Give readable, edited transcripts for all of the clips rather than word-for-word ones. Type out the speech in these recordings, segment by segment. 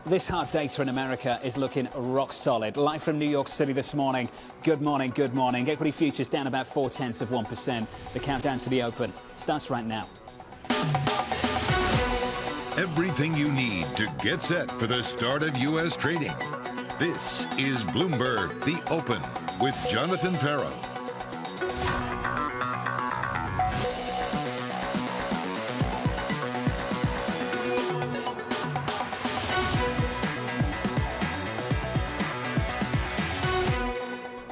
This hard data in America is looking rock solid. Live from New York City this morning. Good morning, good morning. Equity futures down about 0.4%. The countdown to the open starts right now. Everything you need to get set for the start of U.S. trading. This is Bloomberg, The Open, with Jonathan Ferro.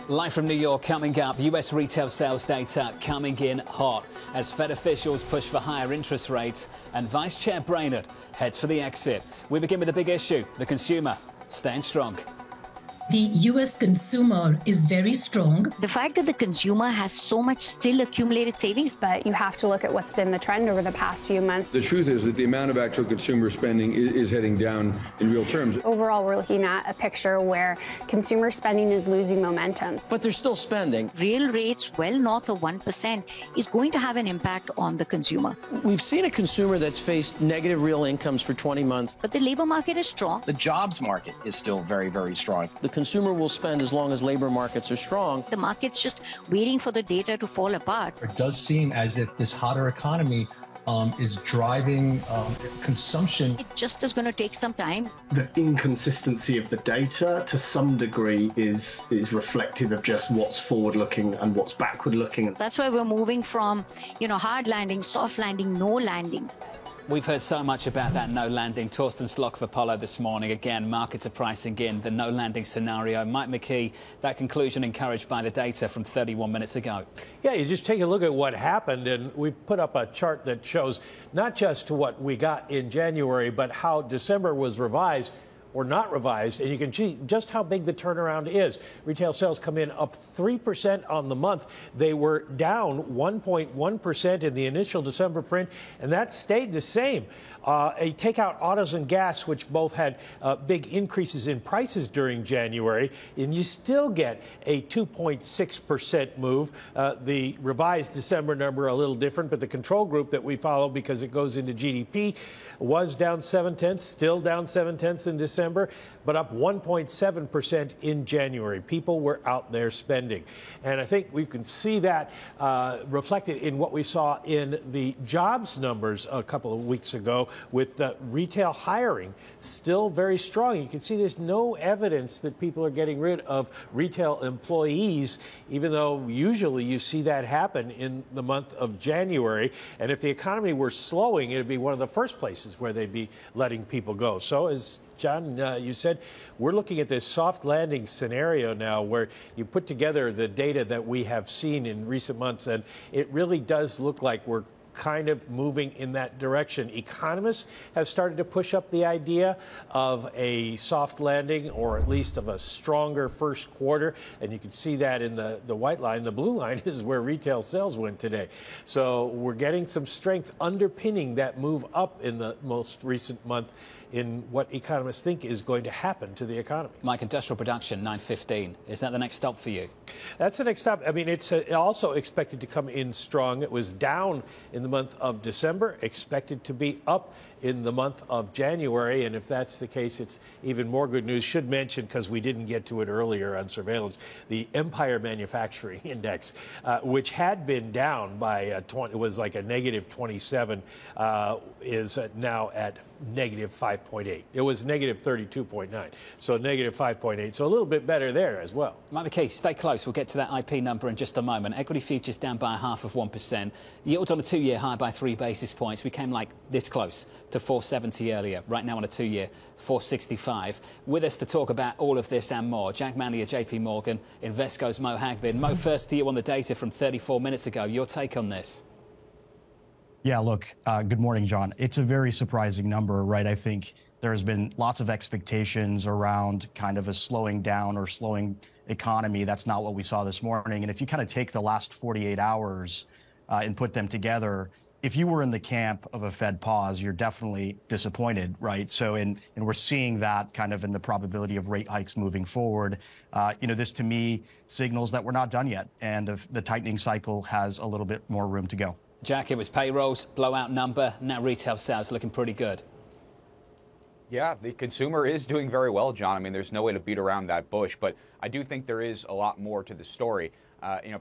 Live from New York coming up, U.S. retail sales data coming in hot as Fed officials push for higher interest rates and Vice Chair Brainerd heads for the exit. We begin with the big issue, the consumer staying strong. The U.S. consumer is very strong. The fact that the consumer has so much still accumulated savings. But you have to look at what's been the trend over the past few months. The truth is that the amount of actual consumer spending is heading down in real terms. Overall, we're looking at a picture where consumer spending is losing momentum. But they're still spending. Real rates well north of 1% is going to have an impact on the consumer. We've seen a consumer that's faced negative real incomes for 20 months. But the labor market is strong. The jobs market is still very, very strong. The consumer will spend as long as labor markets are strong. The market's just waiting for the data to fall apart. It does seem as if this hotter economy is driving consumption. It just is going to take some time. The inconsistency of the data to some degree is reflective of just what's forward-looking and what's backward-looking. That's why we're moving from, hard landing, soft landing, no landing. We've heard so much about that no landing. Torsten Slok of Apollo this morning. Again, markets are pricing in the no landing scenario. Mike McKee, that conclusion encouraged by the data from 31 minutes ago. Yeah, you just take a look at what happened, and we put up a chart that shows not just what we got in January, but how December was revised or not revised, and you can see just how big the turnaround is. Retail sales come in up 3% on the month. They were down 1.1% in the initial December print, and that stayed the same. Take out autos and gas, which both had big increases in prices during January, and you still get a 2.6% move. The revised December number a little different, but the control group that we follow, because it goes into GDP, was down 0.7, still down 0.7 in December, but up 1.7% in January. People were out there spending. And I think we can see that reflected in what we saw in the jobs numbers a couple of weeks ago, with retail hiring still very strong. You can see there's no evidence that people are getting rid of retail employees, even though usually you see that happen in the month of January. And if the economy were slowing, it would be one of the first places where they'd be letting people go. So as John, you said, we're looking at this soft landing scenario now where you put together the data that we have seen in recent months, and it really does look like we're kind of moving in that direction. Economists have started to push up the idea of a soft landing, or at least of a stronger first quarter, and you can see that in the white line. The blue line is where retail sales went today. So we're getting some strength underpinning that move up in the most recent month in what economists think is going to happen to the economy. Mike, industrial production, 9:15. Is that the next stop for you? That's the next stop. I mean, it's also expected to come in strong. It was down in the month of December, expected to be up in the month of January. And if that's the case, it's even more good news. Should mention, because we didn't get to it earlier on surveillance, the Empire Manufacturing Index, which had been down by 20, it was like a negative 27, is now at negative 5.8. It was negative 32.9, so negative 5.8. So a little bit better there as well. Mike McKee, stay close. We'll get to that IP number in just a moment. Equity futures down by 0.5%. Yield on a 2-year high by 3 basis points. We came like this close to 470 earlier. Right now on a 2-year, 465. With us to talk about all of this and more, Jack Manley of JP Morgan, Invesco's Mo Hagbin. Mo, first to you on the data from 34 minutes ago. Your take on this? Yeah, look, good morning, John. It's a very surprising number, right? I think there's been lots of expectations around kind of a slowing down or slowing economy. That's not what we saw this morning. And if you kind of take the last 48 hours and put them together, if you were in the camp of a Fed pause, you're definitely disappointed, right? So, and we're seeing that kind of in the probability of rate hikes moving forward. This to me signals that we're not done yet, and the tightening cycle has a little bit more room to go. Jack, it was payrolls, blowout number. Now retail sales looking pretty good. Yeah, the consumer is doing very well, John. I mean, there's no way to beat around that bush, but I do think there is a lot more to the story.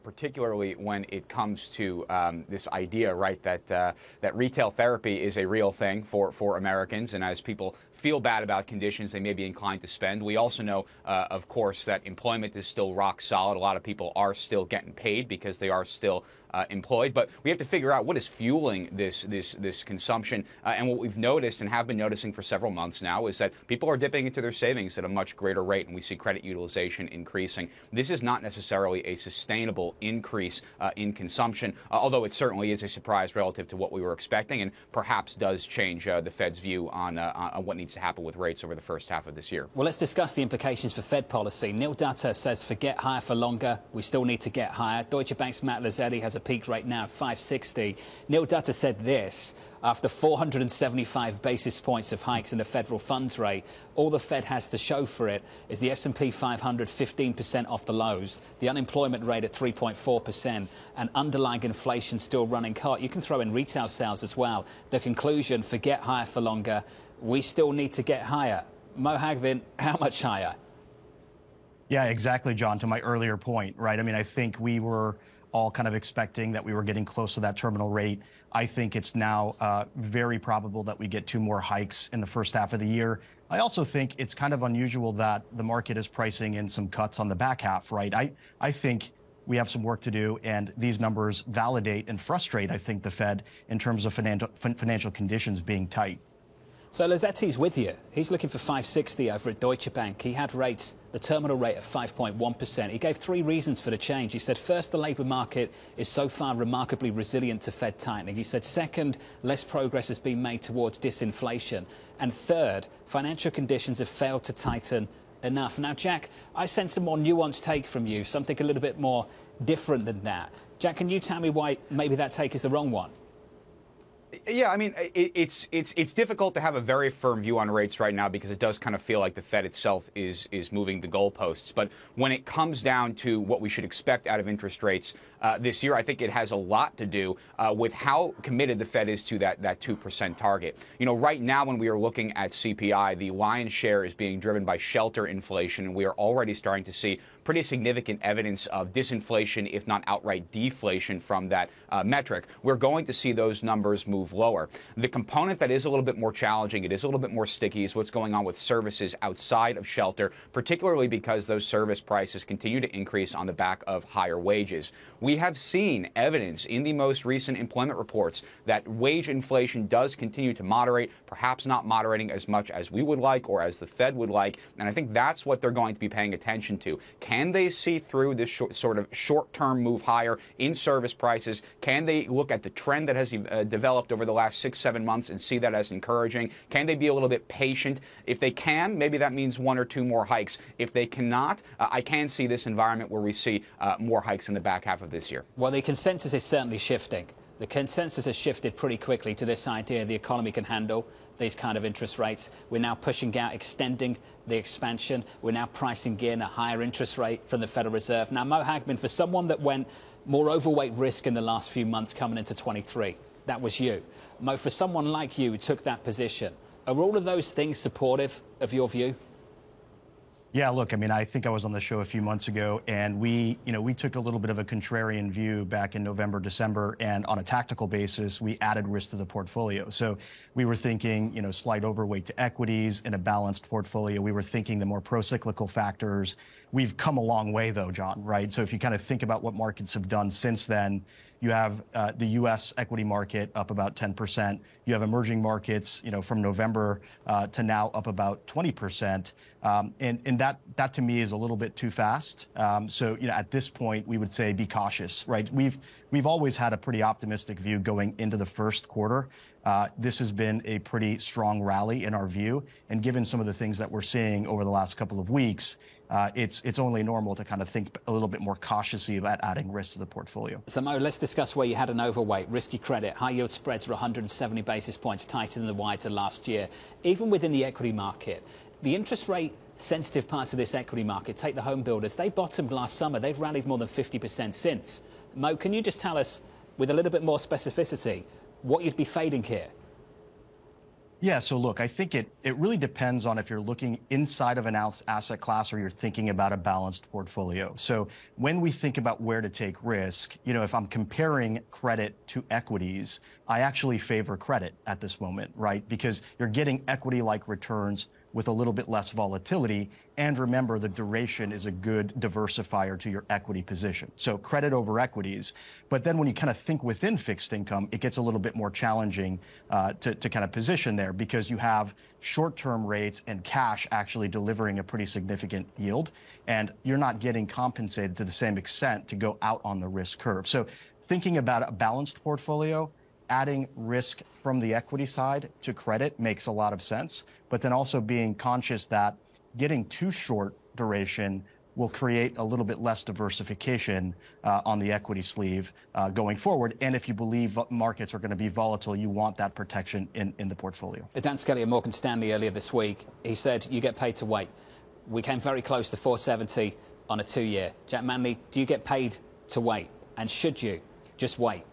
Particularly when it comes to this idea, right, that retail therapy is a real thing for Americans, and as people feel bad about conditions, they may be inclined to spend. We also know, of course, that employment is still rock solid. A lot of people are still getting paid because they are still employed, but we have to figure out what is fueling this consumption. And what we've noticed and have been noticing for several months now is that people are dipping into their savings at a much greater rate, and we see credit utilization increasing. This is not necessarily a sustainable increase in consumption, although it certainly is a surprise relative to what we were expecting, and perhaps does change the Fed's view on what needs to happen with rates over the first half of this year. Well, let's discuss the implications for Fed policy. Neil Dutta says forget higher for longer. We still need to get higher. Deutsche Bank's Matt Lazzetti has a peak right now at 560. Neil Dutta said this: after 475 basis points of hikes in the federal funds rate, all the Fed has to show for it is the S&P 500 15% off the lows, the unemployment rate at 3.4%, and underlying inflation still running hot. You can throw in retail sales as well. The conclusion, forget higher for longer. We still need to get higher. Mo Hagbin, how much higher? Yeah, exactly, John, to my earlier point, right? I mean, I think we were all kind of expecting that we were getting close to that terminal rate. I think it's now very probable that we get 2 more hikes in the first half of the year. I also think it's kind of unusual that the market is pricing in some cuts on the back half, right? I think we have some work to do, and these numbers validate and frustrate, I think, the Fed in terms of financial conditions being tight. So Lazzetti's with you. He's looking for 560 over at Deutsche Bank. He had rates, the terminal rate of 5.1%. He gave 3 reasons for the change. He said, first, the labour market is so far remarkably resilient to Fed tightening. He said, second, less progress has been made towards disinflation. And third, financial conditions have failed to tighten enough. Now, Jack, I sense a more nuanced take from you, something a little bit more different than that. Jack, can you tell me why maybe that take is the wrong one? Yeah, I mean, it's difficult to have a very firm view on rates right now because it does kind of feel like the Fed itself is moving the goalposts. But when it comes down to what we should expect out of interest rates this year, I think it has a lot to do with how committed the Fed is to that 2% target. You know, right now when we are looking at CPI, the lion's share is being driven by shelter inflation, and we are already starting to see pretty significant evidence of disinflation, if not outright deflation, from that metric. We're going to see those numbers move lower. The component that is a little bit more challenging, it is a little bit more sticky, is what's going on with services outside of shelter, particularly because those service prices continue to increase on the back of higher wages. We have seen evidence in the most recent employment reports that wage inflation does continue to moderate, perhaps not moderating as much as we would like or as the Fed would like, and I think that's what they're going to be paying attention to. Can they see through this sort of short-term move higher in service prices? Can they look at the trend that has developed over the last 6-7 months and see that as encouraging? Can they be a little bit patient? If they can, maybe that means 1 or 2 more hikes. If they cannot, I can see this environment where we see more hikes in the back half of this year. Well, the consensus is certainly shifting. The consensus has shifted pretty quickly to this idea the economy can handle these kind of interest rates. We're now pushing out, extending the expansion. We're now pricing in a higher interest rate from the Federal Reserve. Now, Mo Hagbin, for someone that went more overweight risk in the last few months coming into 23, that was you. Mo, for someone like you who took that position, are all of those things supportive of your view? Yeah, look, I mean, I think I was on the show a few months ago, and we took a little bit of a contrarian view back in November, December, and on a tactical basis, we added risk to the portfolio. So we were thinking, slight overweight to equities in a balanced portfolio. We were thinking the more pro-cyclical factors. We've come a long way, though, John, right? So if you kind of think about what markets have done since then, you have the U.S. equity market up about 10%. You have emerging markets, from November to now up about 20%. And that to me is a little bit too fast. So at this point, we would say be cautious, right? We've always had a pretty optimistic view going into the first quarter. This has been a pretty strong rally in our view. And given some of the things that we're seeing over the last couple of weeks, it's only normal to kind of think a little bit more cautiously about adding risk to the portfolio. So, Mo, let's discuss where you had an overweight. Risky credit, high yield spreads are 170 basis points tighter than the wider last year. Even within the equity market, the interest rate sensitive parts of this equity market, take the home builders, they bottomed last summer. They've rallied more than 50% since. Mo, can you just tell us with a little bit more specificity what you'd be fading here? Yeah, so look, I think it really depends on if you're looking inside of an asset class or you're thinking about a balanced portfolio. So when we think about where to take risk, if I'm comparing credit to equities, I actually favor credit at this moment, right? Because you're getting equity-like returns with a little bit less volatility. And remember, the duration is a good diversifier to your equity position. So credit over equities. But then when you kind of think within fixed income, it gets a little bit more challenging to kind of position there because you have short-term rates and cash actually delivering a pretty significant yield. And you're not getting compensated to the same extent to go out on the risk curve. So thinking about a balanced portfolio, adding risk from the equity side to credit makes a lot of sense, but then also being conscious that getting too short duration will create a little bit less diversification on the equity sleeve going forward. And if you believe markets are going to be volatile, you want that protection in the portfolio. Dan Scully of Morgan Stanley earlier this week, he said you get paid to wait. We came very close to 470 on a 2-year. Jack Manley, do you get paid to wait? And should you just wait?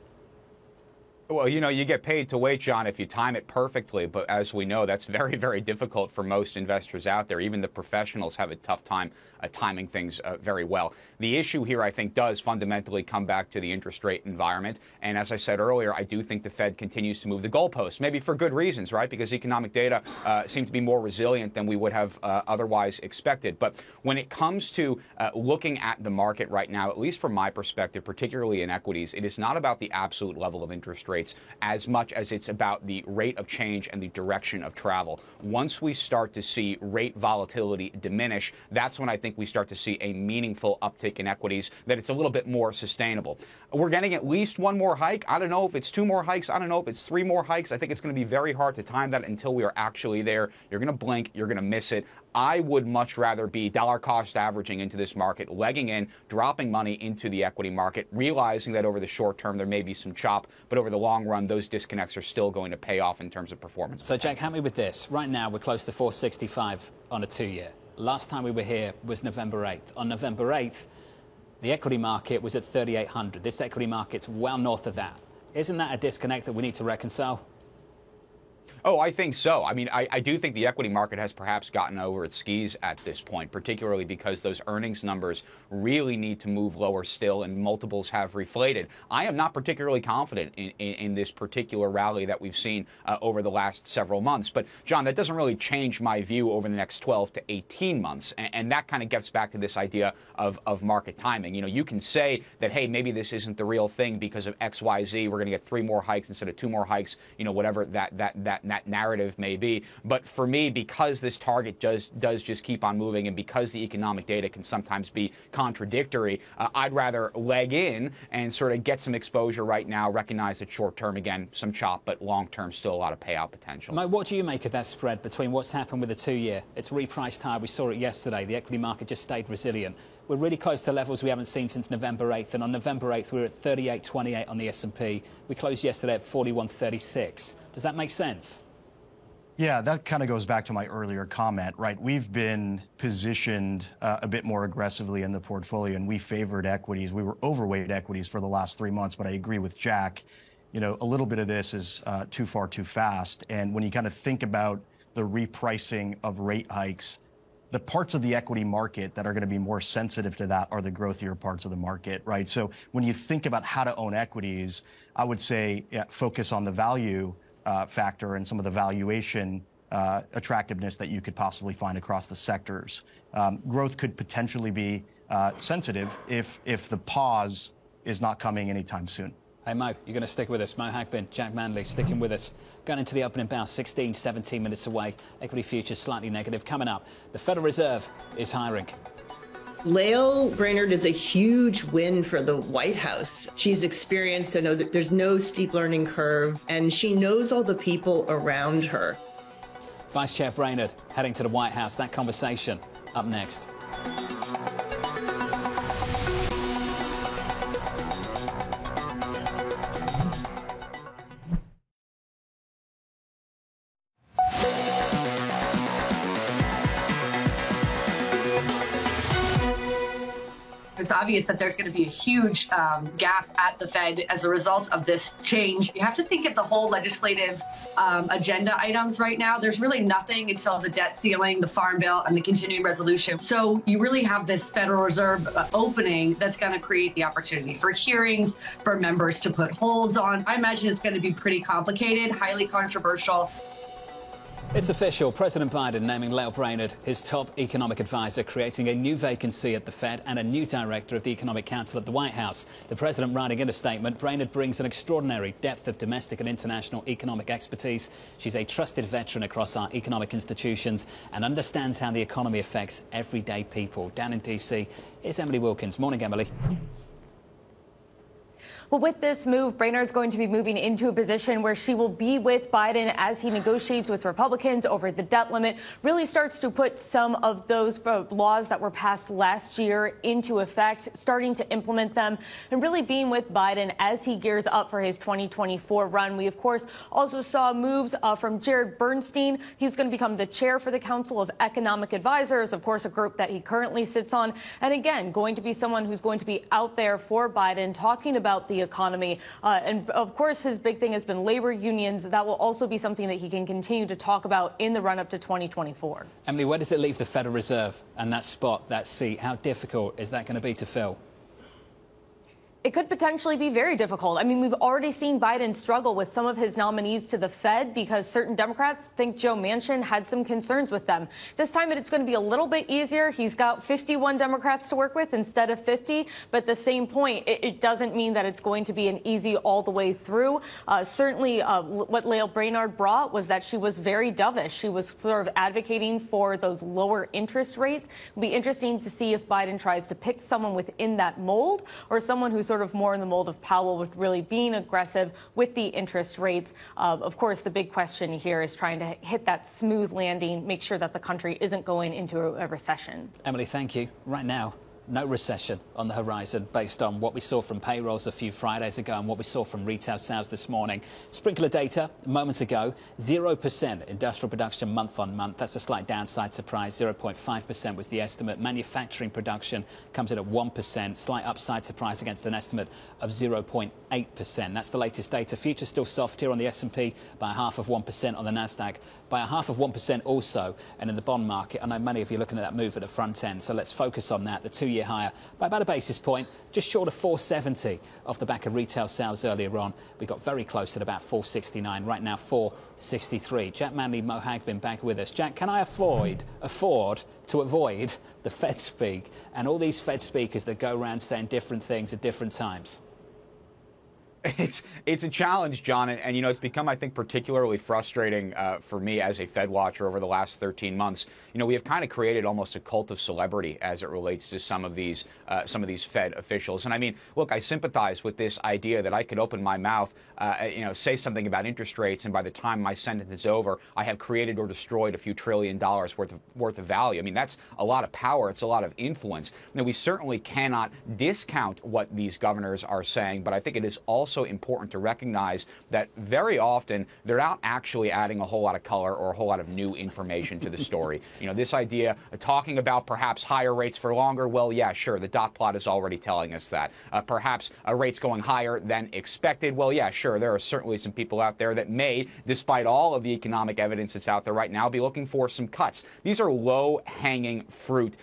Well, you get paid to wait, John, if you time it perfectly. But as we know, that's very, very difficult for most investors out there. Even the professionals have a tough time timing things very well. The issue here, I think, does fundamentally come back to the interest rate environment. And as I said earlier, I do think the Fed continues to move the goalposts, maybe for good reasons, right? Because economic data seem to be more resilient than we would have otherwise expected. But when it comes to looking at the market right now, at least from my perspective, particularly in equities, it is not about the absolute level of interest rates as much as it's about the rate of change and the direction of travel. Once we start to see rate volatility diminish, that's when I think we start to see a meaningful uptick in equities, that it's a little bit more sustainable. We're getting at least one more hike. I don't know if it's 2 more hikes. I don't know if it's 3 more hikes. I think it's going to be very hard to time that until we are actually there. You're going to blink. You're going to miss it. I would much rather be dollar cost averaging into this market, legging in, dropping money into the equity market, realizing that over the short term there may be some chop, but over the long run those disconnects are still going to pay off in terms of performance. So, Jack, help me with this. Right now we're close to 465 on a 2-year. Last time we were here was November 8th. On November 8th, the equity market was at 3,800. This equity market's well north of that. Isn't that a disconnect that we need to reconcile? Oh, I think so. I mean, I do think the equity market has perhaps gotten over its skis at this point, particularly because those earnings numbers really need to move lower still and multiples have reflated. I am not particularly confident in this particular rally that we've seen over the last several months. But, John, that doesn't really change my view over the next 12 to 18 months. And that kind of gets back to this idea of market timing. You can say that, hey, maybe this isn't the real thing because of X, Y, Z. We're going to get 3 more hikes instead of 2 more hikes, whatever that narrative may be. But for me, because this target does just keep on moving and because the economic data can sometimes be contradictory, I'd rather leg in and sort of get some exposure right now, recognize that short term, again, some chop, but long term, still a lot of payout potential. Mike, what do you make of that spread between what's happened with the 2-year? It's repriced high. We saw it yesterday. The equity market just stayed resilient. We're really close to levels we haven't seen since November 8th. And on November 8th, we were at 38.28 on the S&P. We closed yesterday at 41.36. Does that make sense? Yeah, that kind of goes back to my earlier comment, right? We've been positioned a bit more aggressively in the portfolio, and we favored equities. We were overweight equities for the last 3 months, but I agree with Jack. A little bit of this is too far too fast. And when you kind of think about the repricing of rate hikes, the parts of the equity market that are going to be more sensitive to that are the growthier parts of the market, right? So when you think about how to own equities, I would say focus on the value factor and some of the valuation attractiveness that you could possibly find across the sectors. Growth could potentially be sensitive if the pause is not coming anytime soon. Hey, Mo, you're going to stick with us. Mo Hagbin, Jack Manley, sticking with us. Going into the opening bell, 16, 17 minutes away. Equity futures slightly negative. Coming up, the Federal Reserve is hiring. Lael Brainerd is a huge win for the White House. She's experienced to know that there's no steep learning curve, and she knows all the people around her. Vice Chair Brainerd heading to the White House. That conversation up next. It's obvious that there's going to be a huge gap at the Fed as a result of this change. You have to think of the whole legislative agenda items right now. There's really nothing until the debt ceiling, the Farm Bill, and the continuing resolution. So you really have this Federal Reserve opening that's going to create the opportunity for hearings, for members to put holds on. I imagine it's going to be pretty complicated, highly controversial. It's official. President Biden naming Lael Brainard his top economic advisor, creating a new vacancy at the Fed and a new director of the Economic Council at the White House. The president writing in a statement, Brainard brings an extraordinary depth of domestic and international economic expertise. She's a trusted veteran across our economic institutions and understands how the economy affects everyday people. Down in D.C., here's Emily Wilkins. Morning, Emily. Well, with this move, Brainard's going to be moving into a position where she will be with Biden as he negotiates with Republicans over the debt limit, really starts to put some of those laws that were passed last year into effect, starting to implement them, and really being with Biden as he gears up for his 2024 run. We, of course, also saw moves from Jared Bernstein. He's going to become the chair for the Council of Economic Advisors, of course, a group that he currently sits on. And again, going to be someone who's going to be out there for Biden, talking about the economy. And of course, his big thing has been labor unions. That will also be something that he can continue to talk about in the run up to 2024. Emily, where does it leave the Federal Reserve and that spot, that seat? How difficult is that going to be to fill? It could potentially be very difficult. I mean, we've already seen Biden struggle with some of his nominees to the Fed because certain Democrats think Joe Manchin had some concerns with them. This time it's going to be a little bit easier. He's got 51 Democrats to work with instead of 50. But at the same point, it doesn't mean that it's going to be an easy all the way through. Certainly what Lael Brainard brought was that she was very dovish. She was sort of advocating for those lower interest rates. It'll be interesting to see if Biden tries to pick someone within that mold or someone who's sort of more in the mold of Powell with really being aggressive with the interest rates. Of course, the big question here is trying to hit that smooth landing, make sure that the country isn't going into a recession. Emily, thank you. Right now, no recession on the horizon based on what we saw from payrolls a few Fridays ago and what we saw from retail sales this morning. Sprinkler data moments ago, 0% industrial production month on month. That's a slight downside surprise. 0.5% was the estimate. Manufacturing production comes in at 1%. Slight upside surprise against an estimate of 0.8%. That's the latest data. Futures still soft here on the S&P by 0.5% on the Nasdaq, by 0.5% also. And in the bond market, I know many of you are looking at that move at the front end, so let's focus on that. The 2-year higher by about a basis point, just short of 470 off the back of retail sales earlier on. We got very close at about 469. Right now, 463. Jack Manley, Mo Hagbin back with us. Jack, can I afford to avoid the Fed speak and all these Fed speakers that go around saying different things at different times? It's a challenge, John, and you know, it's become, I think, particularly frustrating for me as a Fed watcher over the last 13 months. You know, we have kind of created almost a cult of celebrity as it relates to some of these Fed officials. And I mean, look, I sympathize with this idea that I could open my mouth, say something about interest rates, and by the time my sentence is over, I have created or destroyed a few $1 trillion worth of value. I mean, that's a lot of power. It's a lot of influence. Now, we certainly cannot discount what these governors are saying, but I think it is also important to recognize that very often they're not actually adding a whole lot of color or a whole lot of new information to the story. You know, this idea of talking about perhaps higher rates for longer, well, yeah, sure, the dot plot is already telling us that. Perhaps rates going higher than expected, well, yeah, sure, there are certainly some people out there that may, despite all of the economic evidence that's out there right now, be looking for some cuts. These are low-hanging fruit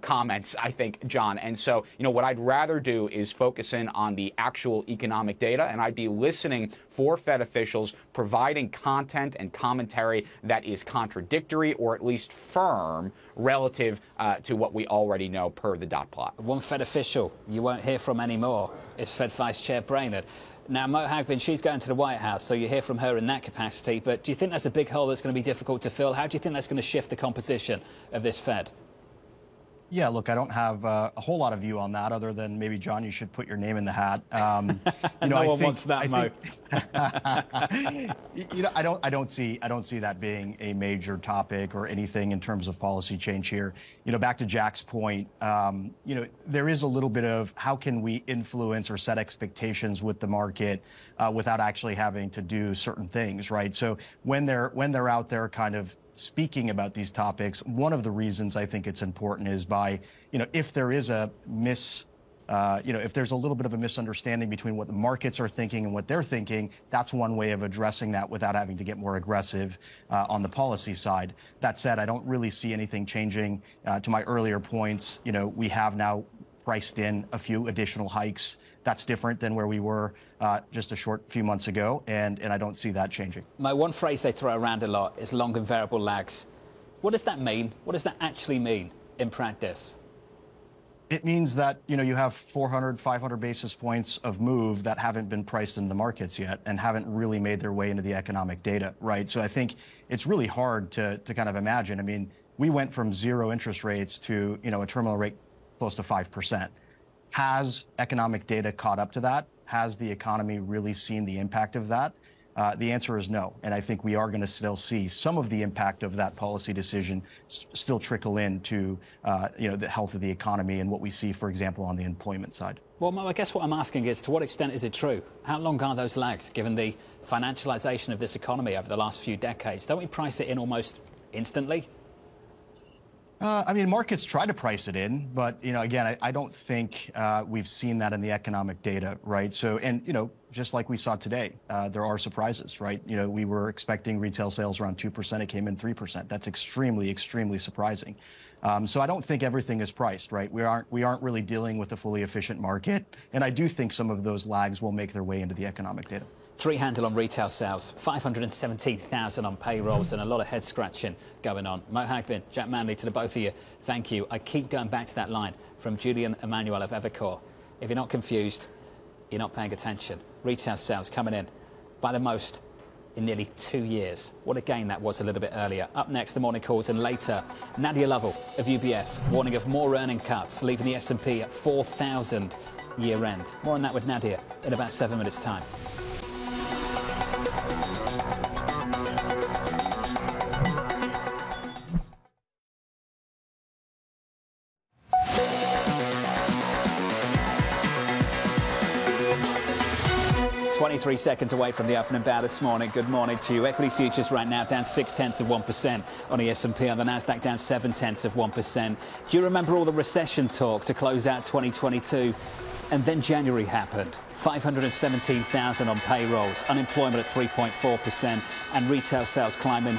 comments, I think, John. And so, you know, what I'd rather do is focus in on the actual economic data, and I'd be listening for Fed officials providing content and commentary that is contradictory or at least firm relative to what we already know per the dot plot. One Fed official you won't hear from anymore is Fed Vice Chair Brainard. Now, Mo Hagbin, she's going to the White House, so you hear from her in that capacity. But do you think that's a big hole that's going to be difficult to fill? How do you think that's going to shift the composition of this Fed? Yeah, look, I don't have a whole lot of view on that, other than maybe, John, you should put your name in the hat. No one wants that, Mo. You know, I don't see that being a major topic or anything in terms of policy change here. You know, back to Jack's point, you know, there is a little bit of how can we influence or set expectations with the market without actually having to do certain things, right? So when they're out there kind of speaking about these topics, one of the reasons I think it's important is by, you know, if there is a if there's a little bit of a misunderstanding between what the markets are thinking and what they're thinking, that's one way of addressing that without having to get more aggressive on the policy side. That said, I don't really see anything changing. To my earlier points, we have now priced in a few additional hikes. That's different than where we were just a short few months ago, and I don't see that changing. My one phrase they throw around a lot is long and variable lags. What does that mean? What does that actually mean in practice? It means that, you have 400, 500 basis points of move that haven't been priced in the markets yet and haven't really made their way into the economic data, right? So I think it's really hard to kind of imagine. I mean, we went from 0 interest rates to, a terminal rate close to 5%. Has economic data caught up to that? Has the economy really seen the impact of that? The answer is no. And I think we are going to still see some of the impact of that policy decision still trickle into, the health of the economy and what we see, for example, on the employment side. Well, I guess what I'm asking is, to what extent is it true? How long are those lags, given the financialization of this economy over the last few decades? Don't we price it in almost instantly? Markets try to price it in, but, again, I don't think we've seen that in the economic data, right? So, and, just like we saw today, there are surprises, right? We were expecting retail sales around 2%. It came in 3%. That's extremely, extremely surprising. So I don't think everything is priced, right? We aren't really dealing with a fully efficient market. And I do think some of those lags will make their way into the economic data. 3 handle on retail sales, 517,000 on payrolls, and a lot of head scratching going on. Mo Hagbin, Jack Manley, to the both of you, thank you. I keep going back to that line from Julian Emanuel of Evercore. If you're not confused, you're not paying attention. Retail sales coming in by the most in nearly 2 years. What a gain that was a little bit earlier. Up next, the morning calls, and later, Nadia Lovell of UBS warning of more earning cuts, leaving the S&P at 4,000 year end. More on that with Nadia in about 7 minutes' time. Three seconds away from the opening bow this morning. Good morning to you. Equity futures right now down 0.6% on the S&P, on the Nasdaq down 0.7%. Do you remember all the recession talk to close out 2022? And then January happened. 517,000 on payrolls, unemployment at 3.4%, and retail sales climbing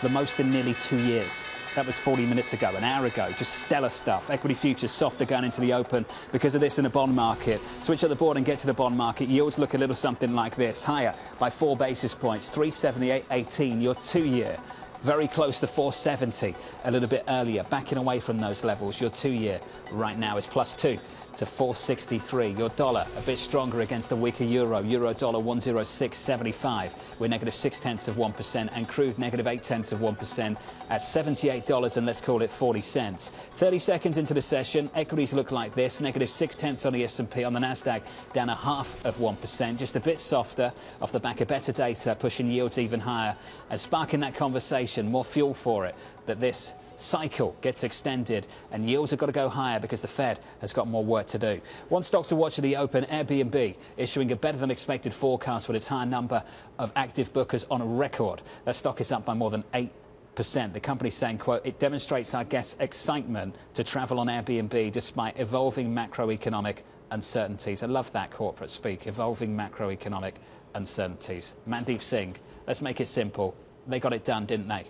the most in nearly 2 years. That was 40 minutes ago, an hour ago. Just stellar stuff. Equity futures softer going into the open because of this in the bond market. Switch at the board and get to the bond market. Yields look a little something like this. Higher by 4 basis points, 378.18. Your 2-year. Very close to 470 a little bit earlier. Backing away from those levels. Your 2-year right now is +2 to 463. Your dollar a bit stronger against the weaker euro. Euro dollar 106.75. We're -0.6%, and crude -0.8% at $78 and let's call it 40 cents. 30 seconds into the session, equities look like this. -0.6 on the S&P, on the Nasdaq down 0.5%, just a bit softer off the back of better data, pushing yields even higher and sparking that conversation. More fuel for it that this cycle gets extended and yields have got to go higher because the Fed has got more work to do. One stock to watch at the open, Airbnb, issuing a better than expected forecast with its high number of active bookers on a record. That stock is up by more than 8%. The company's saying, quote, it demonstrates our guests' excitement to travel on Airbnb despite evolving macroeconomic uncertainties. I love that corporate speak, evolving macroeconomic uncertainties. Mandeep Singh, let's make it simple. They got it done, didn't they?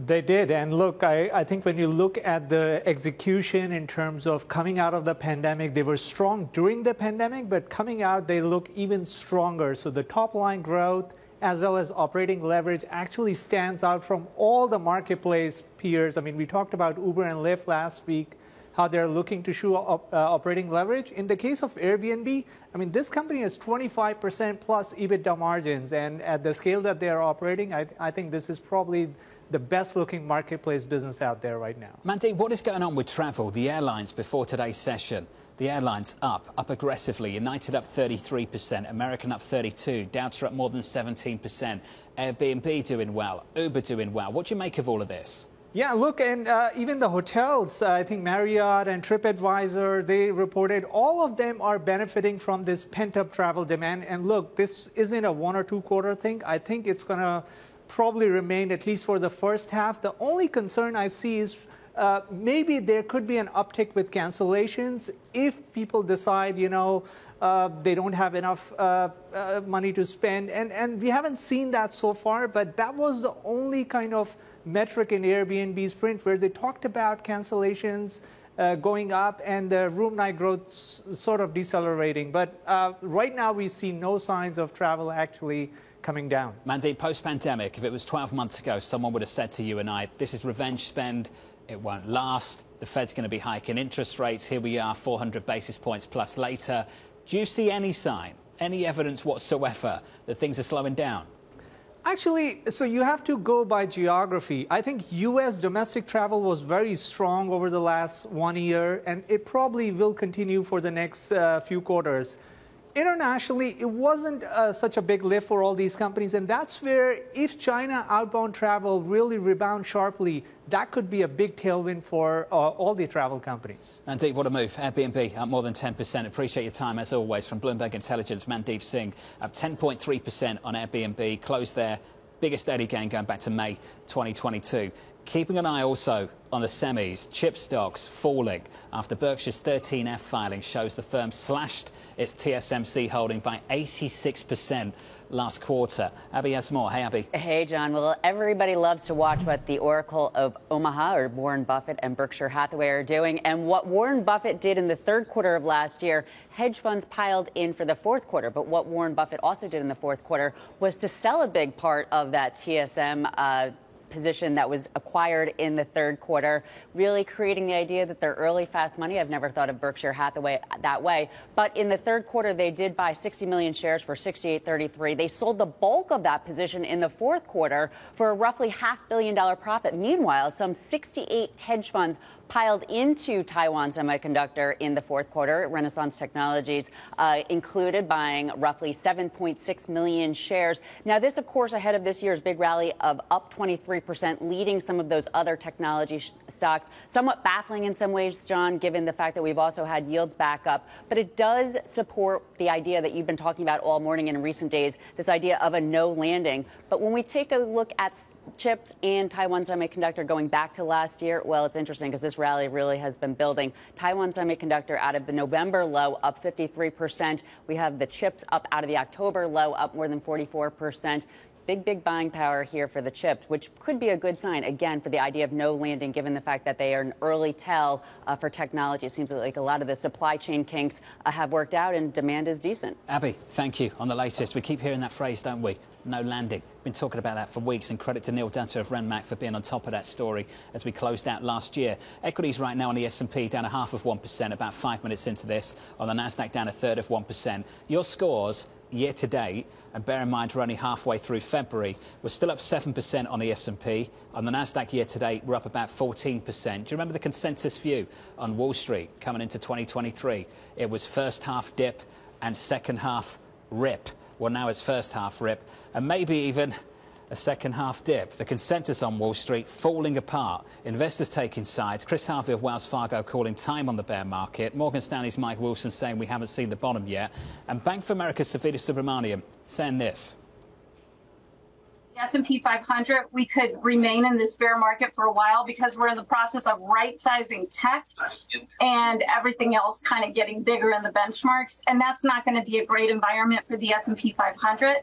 They did. And look, I think when you look at the execution in terms of coming out of the pandemic, they were strong during the pandemic, but coming out, they look even stronger. So the top line growth as well as operating leverage actually stands out from all the marketplace peers. I mean, we talked about Uber and Lyft last week, how they're looking to show operating leverage. In the case of Airbnb, I mean, this company has 25% plus EBITDA margins. And at the scale that they're operating, I think this is probably the best looking marketplace business out there right now. Mandeep, what is going on with travel? The airlines before today's session. The airlines up aggressively. United up 33%, American up 32%, Delta up more than 17%, Airbnb doing well, Uber doing well. What do you make of all of this? Yeah, look, and even the hotels, I think Marriott and TripAdvisor, they reported all of them are benefiting from this pent-up travel demand. And look, this isn't a 1 or 2 quarter thing. I think it's going to probably remain at least for the first half. The only concern I see is maybe there could be an uptick with cancellations if people decide, they don't have enough money to spend. And we haven't seen that so far, but that was the only kind of metric in Airbnb's print where they talked about cancellations going up and the room night growth sort of decelerating. But right now we see no signs of travel actually coming down. Mandeep, post-pandemic, if it was 12 months ago, someone would have said to you and I, this is revenge spend, it won't last, the Fed's going to be hiking interest rates, here we are 400 basis points plus later. Do you see any sign, any evidence whatsoever that things are slowing down? Actually, so you have to go by geography. I think U.S. domestic travel was very strong over the last 1 year, and it probably will continue for the next few quarters. Internationally, it wasn't such a big lift for all these companies, and that's where if China outbound travel really rebounds sharply, that could be a big tailwind for all the travel companies. Mandeep, what a move. Airbnb up more than 10%. Appreciate your time, as always. From Bloomberg Intelligence, Mandeep Singh up 10.3% on Airbnb. Closed their biggest daily gain going back to May 2022. Keeping an eye also on the semis, chip stocks falling after Berkshire's 13F filing shows the firm slashed its TSMC holding by 86% last quarter. Abby has more. Hey, Abby. Hey, John. Well, everybody loves to watch what the Oracle of Omaha, or Warren Buffett and Berkshire Hathaway, are doing. And what Warren Buffett did in the third quarter of last year, hedge funds piled in for the fourth quarter. But what Warren Buffett also did in the fourth quarter was to sell a big part of that TSM position that was acquired in the third quarter, really creating the idea that they're early fast money. I've never thought of Berkshire Hathaway that way. But in the third quarter, they did buy 60 million shares for $68.33. They sold the bulk of that position in the fourth quarter for a roughly $500 million profit. Meanwhile, some 68 hedge funds piled into Taiwan Semiconductor in the fourth quarter. Renaissance Technologies included, buying roughly 7.6 million shares. Now, this, of course, ahead of this year's big rally of up 23%, leading some of those other technology stocks. Somewhat baffling in some ways, John, given the fact that we've also had yields back up. But it does support the idea that you've been talking about all morning and in recent days, this idea of a no landing. But when we take a look at chips and Taiwan Semiconductor going back to last year, well, it's interesting because this rally really has been building. Taiwan Semiconductor out of the November low up 53%. We have the chips up out of the October low up more than 44%. Big buying power here for the chips, which could be a good sign, again, for the idea of no landing, given the fact that they are an early tell for technology. It seems like a lot of the supply chain kinks have worked out and demand is decent. Abby, thank you. On the latest, we keep hearing that phrase, don't we? No landing. Been talking about that for weeks, and credit to Neil Dunter of Renmac for being on top of that story as we closed out last year. Equities right now on the S&P down 0.5%, about 5 minutes into this. On the Nasdaq down 1/3%. Your scores year to date, and bear in mind we're only halfway through February, we're still up 7% on the S&P. On the Nasdaq year to date, we're up about 14%. Do you remember the consensus view on Wall Street coming into 2023? It was first half dip and second half rip. Well, now it's first half rip and maybe even a second half dip. The consensus on Wall Street falling apart. Investors taking sides. Chris Harvey of Wells Fargo calling time on the bear market. Morgan Stanley's Mike Wilson saying we haven't seen the bottom yet. And Bank of America's Savita Subramanian saying this. S&P 500, we could remain in this bear market for a while because we're in the process of right-sizing tech and everything else kind of getting bigger in the benchmarks. And that's not going to be a great environment for the S&P 500.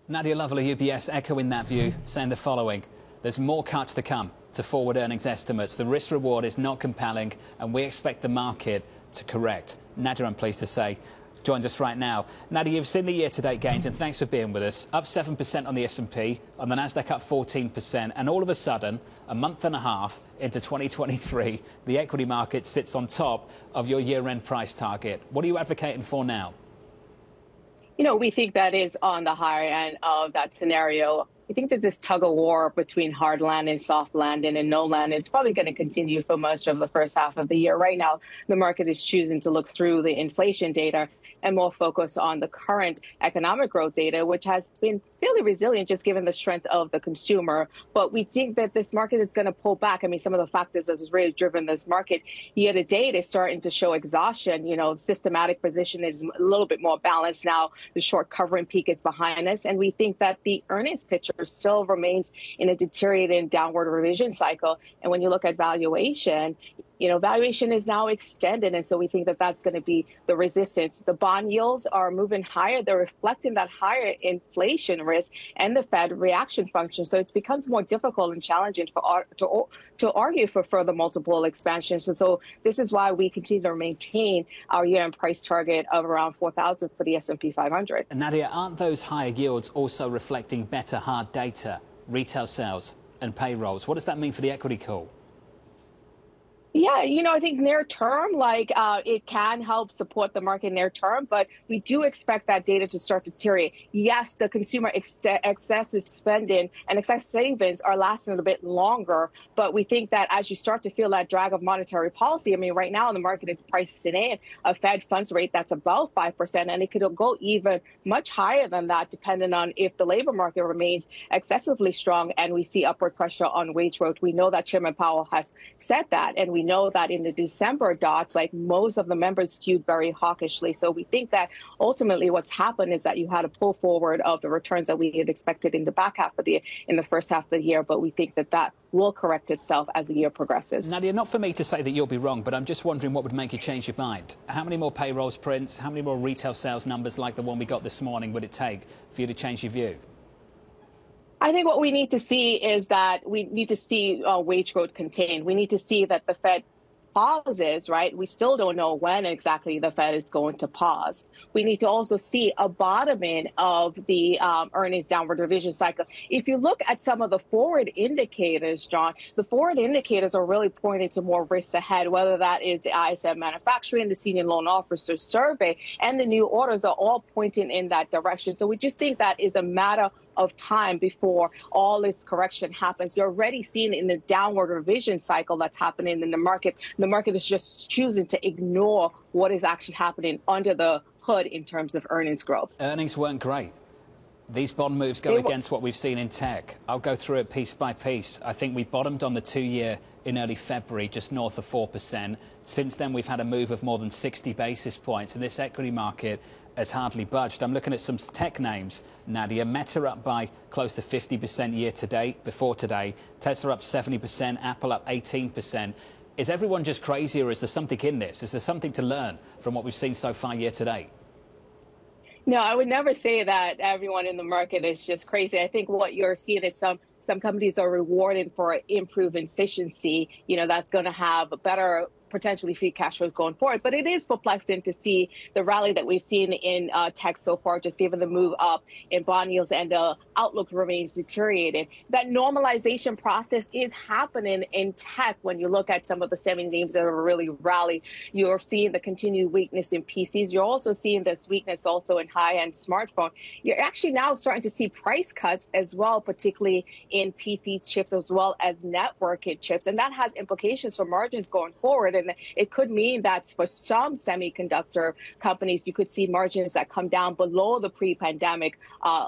Nadia Lovell of UBS echoing that view, saying the following. There's more cuts to come to forward earnings estimates. The risk-reward is not compelling, and we expect the market to correct. Nadia, I'm pleased to say, joins us right now. Nadia, you've seen the year-to-date gains, and thanks for being with us. Up 7% on the S&P, on the Nasdaq up 14%, and all of a sudden, a month and a half into 2023, the equity market sits on top of your year-end price target. What are you advocating for now? You know, we think that is on the higher end of that scenario. I think there's this tug of war between hard landing, soft landing, and no landing. It's probably going to continue for most of the first half of the year. Right now, the market is choosing to look through the inflation data and more focus on the current economic growth data, which has been fairly resilient just given the strength of the consumer. But we think that this market is going to pull back. I mean, some of the factors that has really driven this market year to date is starting to show exhaustion. You know, systematic position is a little bit more balanced now. The short covering peak is behind us. And we think that the earnings picture still remains in a deteriorating downward revision cycle. And when you look at valuation, valuation is now extended. And so we think that that's going to be the resistance. The bond yields are moving higher. They're reflecting that higher inflation risk and the Fed reaction function. So it becomes more difficult and challenging to argue for further multiple expansions. And so this is why we continue to maintain our year-end price target of around 4,000 for the S&P 500. And Nadia, aren't those higher yields also reflecting better hard data, retail sales and payrolls? What does that mean for the equity call? Yeah, I think near term, it can help support the market near term, but we do expect that data to start to deteriorate. Yes, the consumer excessive spending and excess savings are lasting a bit longer, but we think that as you start to feel that drag of monetary policy, right now in the market it's pricing in a Fed funds rate that's above 5%, and it could go even much higher than that, depending on if the labor market remains excessively strong and we see upward pressure on wage growth. We know that Chairman Powell has said that, and we know that in the December dots, most of the members skewed very hawkishly. So we think that ultimately what's happened is that you had a pull forward of the returns that we had expected in the back half of the year, in the first half of the year. But we think that that will correct itself as the year progresses. Nadia, not for me to say that you'll be wrong, but I'm just wondering what would make you change your mind. How many more payrolls prints, how many more retail sales numbers like the one we got this morning would it take for you to change your view? I think what we need to see is that we need to see wage growth contained. We need to see that the Fed pauses, right? We still don't know when exactly the Fed is going to pause. We need to also see a bottoming of the earnings downward revision cycle. If you look at some of the forward indicators, John, the forward indicators are really pointing to more risks ahead, whether that is the ISM manufacturing, the senior loan officer survey, and the new orders are all pointing in that direction. So we just think that is a matter of time before all this correction happens. You're already seeing in the downward revision cycle that's happening in the market. The market is just choosing to ignore what is actually happening under the hood in terms of earnings growth. Earnings weren't great. These bond moves go against what we've seen in tech. I'll go through it piece by piece. I think we bottomed on the 2-year in early February, just north of 4%. Since then, we've had a move of more than 60 basis points, and this equity market has hardly budged. I'm looking at some tech names, Nadia. Meta up by close to 50% year to date before today. Tesla up 70%, Apple up 18%. Is everyone just crazy, or is there something in this? Is there something to learn from what we've seen so far year to date? No, I would never say that everyone in the market is just crazy. I think what you're seeing is some companies are rewarded for improved efficiency. That's going to have a better potentially free cash flows going forward. But it is perplexing to see the rally that we've seen in tech so far, just given the move up in bond yields, and the outlook remains deteriorated. That normalization process is happening in tech. When you look at some of the semi names that have really rallied, you're seeing the continued weakness in PCs. You're also seeing this weakness also in high-end smartphone. You're actually now starting to see price cuts as well, particularly in PC chips as well as networking chips. And that has implications for margins going forward. And it could mean that for some semiconductor companies, you could see margins that come down below the pre-pandemic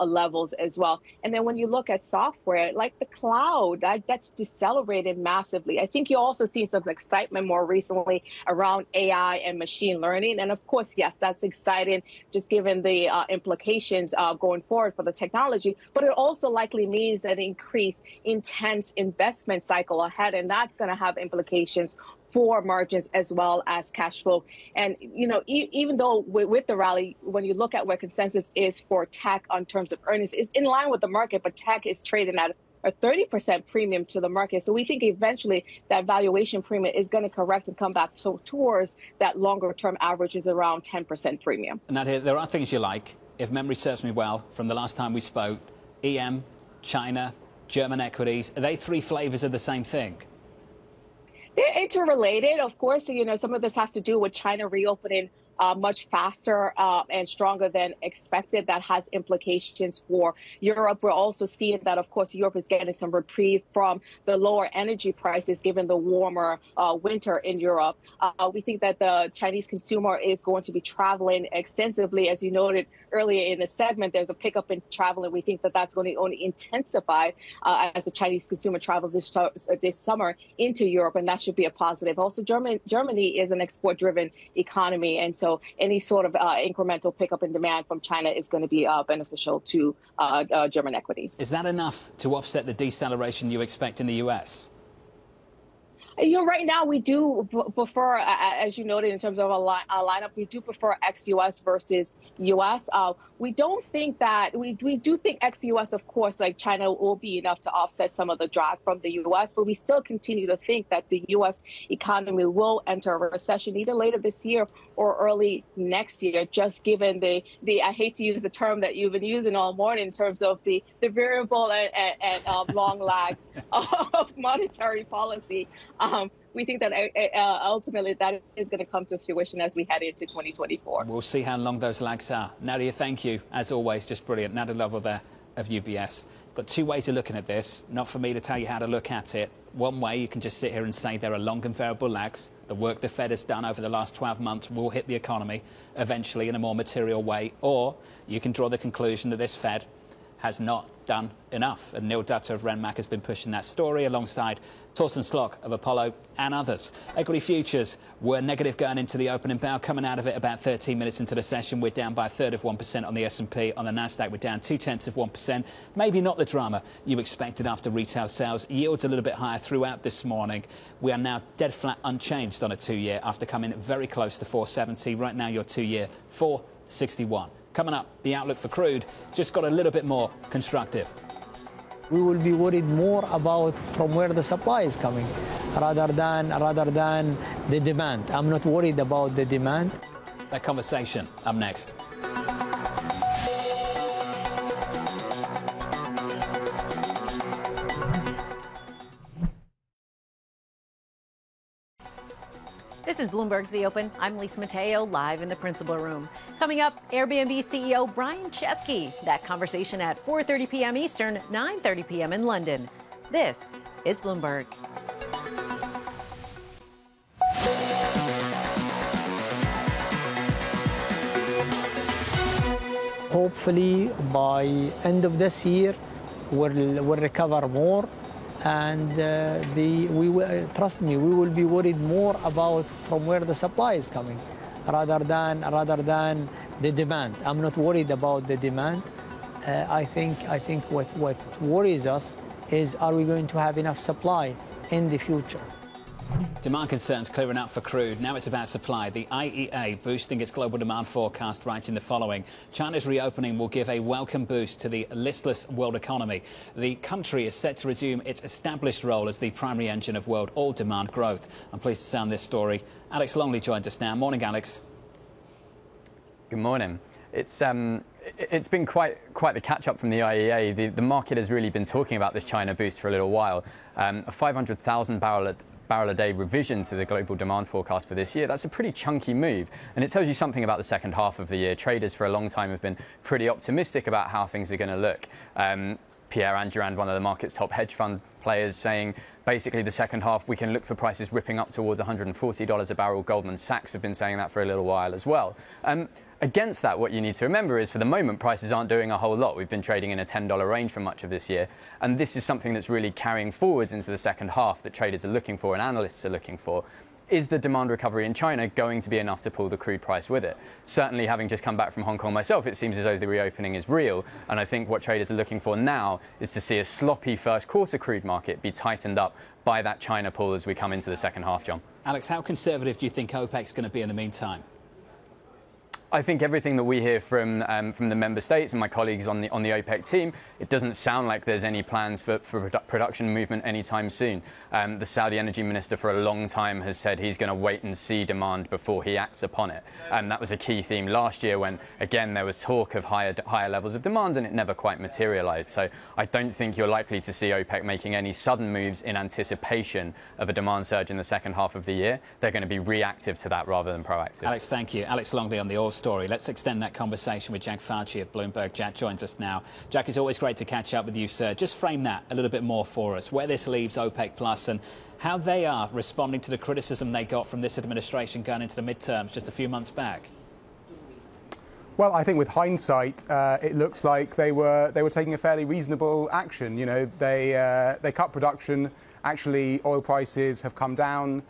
levels as well. And then when you look at software, like the cloud, that's decelerated massively. I think you're also seeing some excitement more recently around AI and machine learning. And of course, yes, that's exciting, just given the implications going forward for the technology. But it also likely means an increased intense investment cycle ahead. And that's going to have implications for margins as well as cash flow. And, even though with the rally, when you look at where consensus is for tech on terms of earnings, it's in line with the market, but tech is trading at a 30% premium to the market. So we think eventually that valuation premium is going to correct and come back towards that longer term average is around 10% premium. Nadia, there are things you like. If memory serves me well, from the last time we spoke, EM, China, German equities, are they three flavors of the same thing? They're interrelated. Of course, some of this has to do with China reopening much faster and stronger than expected. That has implications for Europe. We're also seeing that, of course, Europe is getting some reprieve from the lower energy prices given the warmer winter in Europe. We think that the Chinese consumer is going to be traveling extensively. As you noted earlier in the segment, there's a pickup in travel, and we think that that's going to only intensify as the Chinese consumer travels this summer into Europe, and that should be a positive. Also, Germany is an export-driven economy, and So any sort of incremental pickup in demand from China is going to be beneficial to German equities. Is that enough to offset the deceleration you expect in the U.S.? Right now we do prefer, as you noted, in terms of our lineup, we do prefer ex-U.S. versus U.S. We don't think that we do think ex-U.S. of course, like China, will be enough to offset some of the drag from the U.S. But we still continue to think that the U.S. economy will enter a recession either later this year or early next year, just given the I hate to use the term that you've been using all morning in terms of the variable and long lags of monetary policy. We think that ultimately that is going to come to fruition as we head into 2024. We'll see how long those lags are. Nadia, thank you. As always, just brilliant. Nadia Lovell there of UBS. Got two ways of looking at this. Not for me to tell you how to look at it. One way, you can just sit here and say there are long and variable lags. The work the Fed has done over the last 12 months will hit the economy eventually in a more material way. Or you can draw the conclusion that this Fed has not done enough. And Neil Dutta of Renmac has been pushing that story alongside Torsten Slok of Apollo and others. Equity futures were negative going into the opening bell. Coming out of it about 13 minutes into the session, we're down by 1/3% on the S&P. On the Nasdaq, we're down 0.2%. Maybe not the drama you expected after retail sales. Yields a little bit higher throughout this morning. We are now dead flat unchanged on a 2-year after coming very close to 470. Right now, your 2-year 461. Coming up, the outlook for crude just got a little bit more constructive. We will be worried more about from where the supply is coming rather than the demand. I'm not worried about the demand. That conversation up next. This is Bloomberg's The Open. I'm Lisa Mateo, live in the principal room. Coming up, Airbnb CEO Brian Chesky. That conversation at 4:30 p.m. Eastern, 9:30 p.m. in London. This is Bloomberg. Hopefully, by end of this year, we'll recover more. And trust me, we will be worried more about from where the supply is coming rather than the demand. I'm not worried about the demand. I think what worries us is, are we going to have enough supply in the future? Demand concerns clearing up for crude. Now it's about supply. The IEA boosting its global demand forecast, writing the following. China's reopening will give a welcome boost to the listless world economy. The country is set to resume its established role as the primary engine of world oil demand growth. I'm pleased to sound this story. Alex Longley joins us now. Morning, Alex. Good morning. It's been quite the catch-up from the IEA. The market has really been talking about this China boost for a little while. A 500,000 barrel a day revision to the global demand forecast for this year. That's a pretty chunky move, and it tells you something about the second half of the year. Traders for a long time have been pretty optimistic about how things are going to look. Pierre Anjurand, one of the market's top hedge fund players, saying basically the second half we can look for prices ripping up towards $140 a barrel. Goldman Sachs have been saying that for a little while as well. Against that, what you need to remember is, for the moment, prices aren't doing a whole lot. We've been trading in a $10 range for much of this year, and this is something that's really carrying forwards into the second half that traders are looking for and analysts are looking for. Is the demand recovery in China going to be enough to pull the crude price with it? Certainly, having just come back from Hong Kong myself, it seems as though the reopening is real, and I think what traders are looking for now is to see a sloppy first quarter crude market be tightened up by that China pull as we come into the second half, John. Alex, how conservative do you think OPEC's going to be in the meantime? I think everything that we hear from the member states and my colleagues on the OPEC team, it doesn't sound like there's any plans for production movement anytime soon. The Saudi energy minister for a long time has said he's going to wait and see demand before he acts upon it. And that was a key theme last year when, again, there was talk of higher levels of demand and it never quite materialized. So I don't think you're likely to see OPEC making any sudden moves in anticipation of a demand surge in the second half of the year. They're going to be reactive to that rather than proactive. Alex, thank you. Alex Longley on the oil story. Let's extend that conversation with Jack Farci of Bloomberg. Jack joins us now. Jack, it's always great to catch up with you, sir. Just frame that a little bit more for us, where this leaves OPEC Plus and how they are responding to the criticism they got from this administration going into the midterms just a few months back. Well, I think with hindsight, it looks like they were taking a fairly reasonable action. You know, they cut production. Actually, oil prices have come down.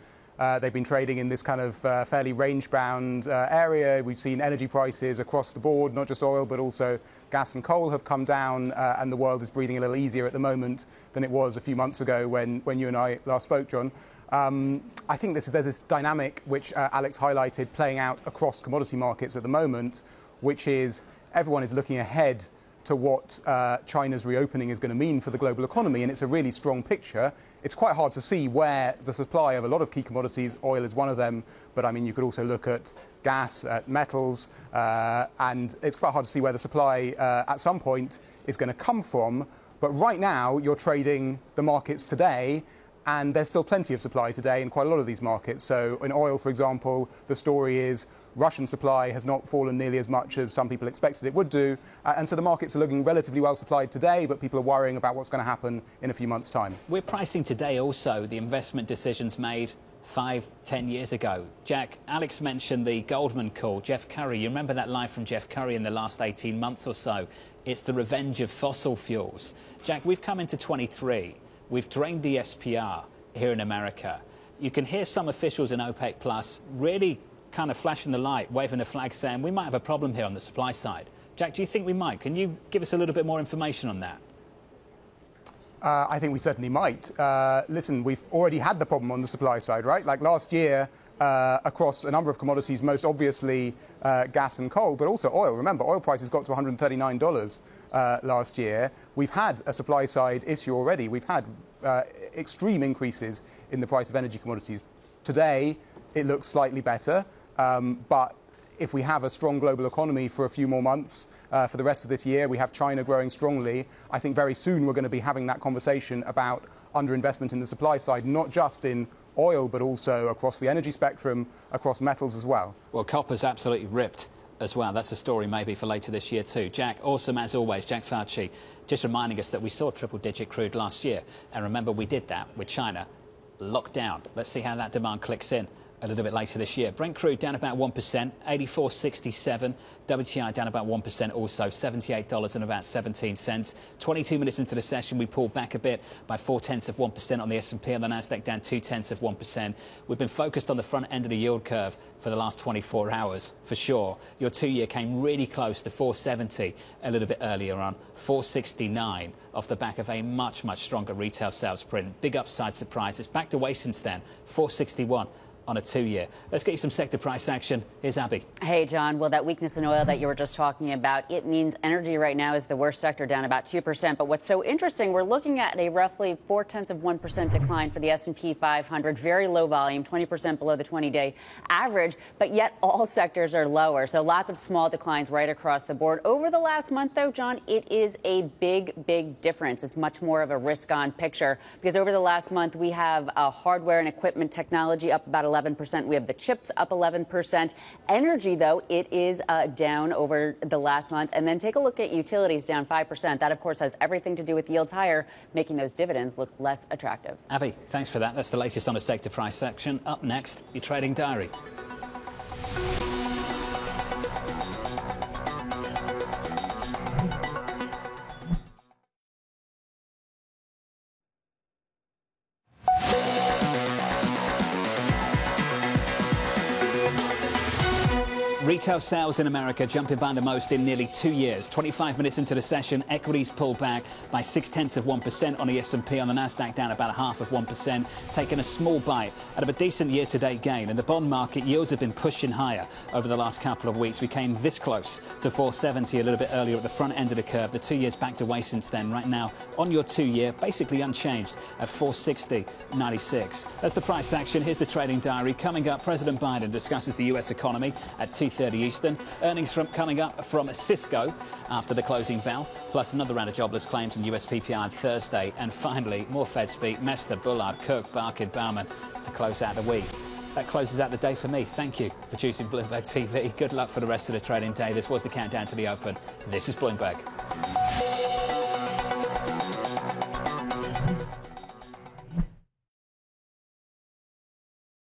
They've been trading in this kind of fairly range-bound area. We've seen energy prices across the board, not just oil, but also gas and coal have come down, and the world is breathing a little easier at the moment than it was a few months ago when you and I last spoke, John. I think there's this dynamic which Alex highlighted playing out across commodity markets at the moment, which is everyone is looking ahead to what China's reopening is going to mean for the global economy, and it's a really strong picture. It's quite hard to see where the supply of a lot of key commodities, oil is one of them, but I mean, you could also look at gas, at metals, and it's quite hard to see where the supply at some point is going to come from. But right now, you're trading the markets today, and there's still plenty of supply today in quite a lot of these markets. So in oil, for example, the story is Russian supply has not fallen nearly as much as some people expected it would do. And so the markets are looking relatively well supplied today, but people are worrying about what's going to happen in a few months' time. We're pricing today also the investment decisions made 5-10 years ago. Jack, Alex mentioned the Goldman call. Jeff Currie, you remember that line from Jeff Currie in the last 18 months or so? It's the revenge of fossil fuels. Jack, we've come into 23. We've drained the SPR here in America. You can hear some officials in OPEC Plus really kind of flashing the light, waving a flag, saying we might have a problem here on the supply side. Jack, do you think we might? Can you give us a little bit more information on that? I think we certainly might. Listen, we've already had the problem on the supply side, right? Like last year, across a number of commodities, most obviously gas and coal, but also oil. Remember, oil prices got to $139 last year. We've had a supply side issue already. We've had extreme increases in the price of energy commodities. Today, it looks slightly better. But if we have a strong global economy for a few more months, for the rest of this year, we have China growing strongly, I think very soon we're going to be having that conversation about underinvestment in the supply side, not just in oil, but also across the energy spectrum, across metals as well. Well, copper's absolutely ripped as well. That's a story maybe for later this year too. Jack, awesome as always. Jack Fauci, just reminding us that we saw triple-digit crude last year. And remember, we did that with China locked down. Let's see how that demand clicks in a little bit later this year. Brent crude down about 1%, 84.67. WTI down about 1% also, $78 and about 17 cents. 22 minutes into the session, we pulled back a bit by 0.4% on the S&P, and the Nasdaq down 0.2%. We've been focused on the front end of the yield curve for the last 24 hours, for sure. Your 2-year came really close to 470 a little bit earlier on, 469 off the back of a much, much stronger retail sales print. Big upside surprises. Back to way since then, 461. On a 2-year. Let's get you some sector price action. Here's Abby. Hey, John. Well, that weakness in oil that you were just talking about, it means energy right now is the worst sector, down about 2%. But what's so interesting, we're looking at a roughly 0.4% decline for the S&P 500. Very low volume, 20% below the 20-day average. But yet all sectors are lower. So lots of small declines right across the board. Over the last month, though, John, it is a big, big difference. It's much more of a risk-on picture because over the last month, we have hardware and equipment technology up about 11%. We have the chips up 11%. Energy, though, it is down over the last month. And then take a look at utilities, down 5%. That, of course, has everything to do with yields higher, making those dividends look less attractive. Abby, thanks for that. That's the latest on the sector price section. Up next, your trading diary. Retail sales in America jumping by the most in nearly 2 years. 25 minutes into the session, equities pulled back by 0.6% on the S&P, on the Nasdaq down about 0.5%, taking a small bite out of a decent year-to-date gain. In the bond market, yields have been pushing higher over the last couple of weeks. We came this close to 470 a little bit earlier at the front end of the curve. The 2 years back to way since then. Right now, on your 2-year, basically unchanged at 460.96. That's the price action. Here's the trading diary. Coming up, President Biden discusses the U.S. economy at 2:30 Eastern. Earnings coming up from Cisco after the closing bell, plus another round of jobless claims and US PPI on Thursday. And finally, more Fed speak. Mester, Bullard, Cook, Barkin, Bauman to close out the week. That closes out the day for me. Thank you for choosing Bloomberg TV. Good luck for the rest of the trading day. This was the countdown to the open. This is Bloomberg.